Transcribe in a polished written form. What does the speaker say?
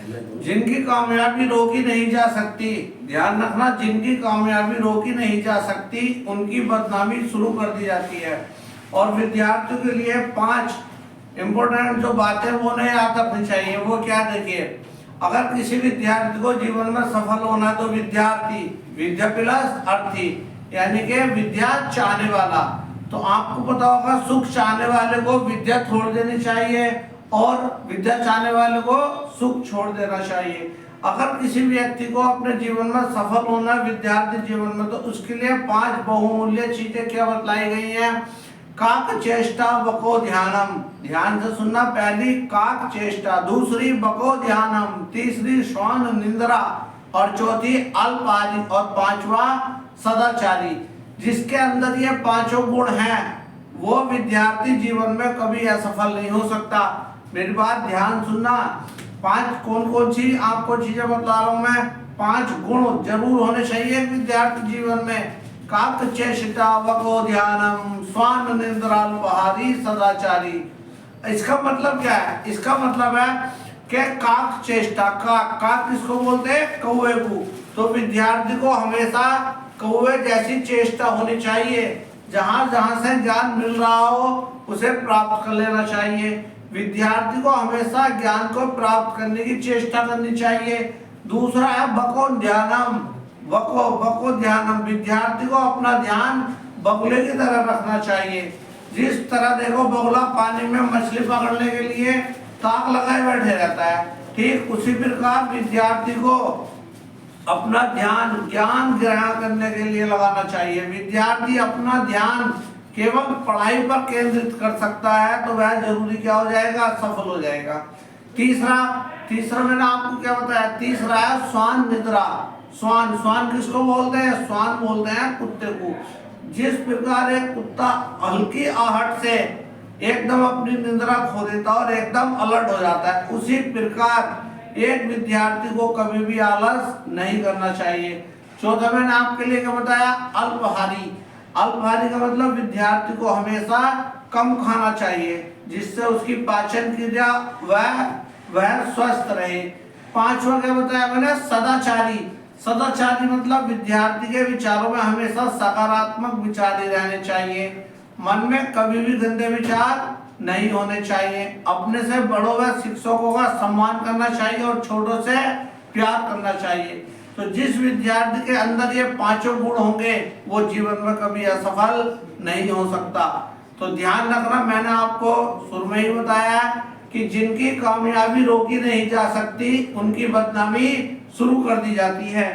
जिनकी कामयाबी रोकी नहीं जा सकती, ध्यान रखना, जिनकी कामयाबी रोकी नहीं जा सकती उनकी बदनामी शुरू कर दी जाती है। और विद्यार्थियों के लिए 5 इम्पोर्टेंट जो बातें वो नहीं याद रखनी चाहिए। वो क्या, देखिए, अगर किसी विद्यार्थी को जीवन में सफल होना है तो विद्यार्थी विद्या प्लस अर्थी, यानी कि विद्या चाहने वाला। तो आपको पता होगा सुख चाहने वाले को विद्या छोड़ देनी चाहिए और विद्या चाहने वाले को सुख छोड़ देना चाहिए। अगर किसी व्यक्ति को अपने जीवन में सफल होना है विद्यार्थी जीवन में, तो उसके लिए 5 बहुमूल्य चीजें क्या बतलाई गई हैं। काक चेष्टा बको ध्यानम, ध्यान से सुनना। पहली काक चेष्टा, दूसरी बको ध्यानम, तीसरी श्वान निंद्रा और चौथी अल्पादि और 5वां सदाचारी। जिसके अंदर ये 5 गुण हैं वो विद्यार्थी जीवन में कभी असफल नहीं हो सकता। मेरी बात ध्यान सुनना। 5 कौन कौन सी आपको चीजें बता रहा हूं मैं। 5 गुण जरूर होने चाहिए विद्यार्थी जीवन में। काक चेष्टा वको ध्यानम स्वान निंद्राल्पहारी सदाचारी। इसका मतलब क्या है? इसका मतलब है कि काक चेष्टा, काक किसको बोलते हैं? कौवे को। तो विद्यार्थी को हमेशा कौवे जैसी चेष्टा होनी चाहिए। जहां जहां से ज्ञान मिल रहा हो उसे प्राप्त कर लेना चाहिए। विद्यार्थी को हमेशा ज्ञान को प्राप्त करने की चेष्टा करनी चाहिए। दूसरा है बको ध्यानम, बको ध्यानम, विद्यार्थी को अपना ध्यान बगुले की तरह रखना चाहिए। जिस तरह देखो बगुला पानी में मछली पकड़ने के लिए ताक लगाए बैठे रहता है, ठीक उसी प्रकार विद्यार्थी को अपना ध्यान ज्ञान ग्रहण करने के लिए लगाना चाहिए। विद्यार्थी अपना ध्यान केवल पढ़ाई पर केंद्रित कर सकता है तो वह जरूरी क्या हो जाएगा? सफल हो जाएगा। तीसरा मैंने आपको क्या बताया? तीसरा है स्वान निद्रा। स्वान किसको बोलते हैं? स्वान बोलते हैं कुत्ते को। जिस प्रकार एक कुत्ता हल्की आहट से एकदम अपनी निद्रा खो देता है और एकदम अलर्ट हो जाता है, उसी प्रकार एक विद्यार्थी को कभी भी आलस नहीं करना चाहिए। चौथा मैंने आपके लिए क्या बताया? अल्पहारी। अल्पहारी का मतलब विद्यार्थी को हमेशा कम खाना चाहिए जिससे उसकी पाचन क्रिया वह स्वस्थ रहे। 5वां क्या बताया मैंने? सदाचारी। सदाचारी मतलब विद्यार्थी के विचारों में हमेशा सकारात्मक विचार ही रहने चाहिए। मन में कभी भी गंदे विचार नहीं होने चाहिए। अपने से बड़ों व शिक्षकों का सम्मान करना चाहिए और छोटों से प्यार करना चाहिए। तो जिस विद्यार्थी के अंदर ये 5 गुण होंगे वो जीवन में कभी असफल नहीं हो सकता। तो ध्यान रखना, मैंने आपको शुरू में ही बताया कि जिनकी कामयाबी रोकी नहीं जा सकती उनकी बदनामी शुरू कर दी जाती है।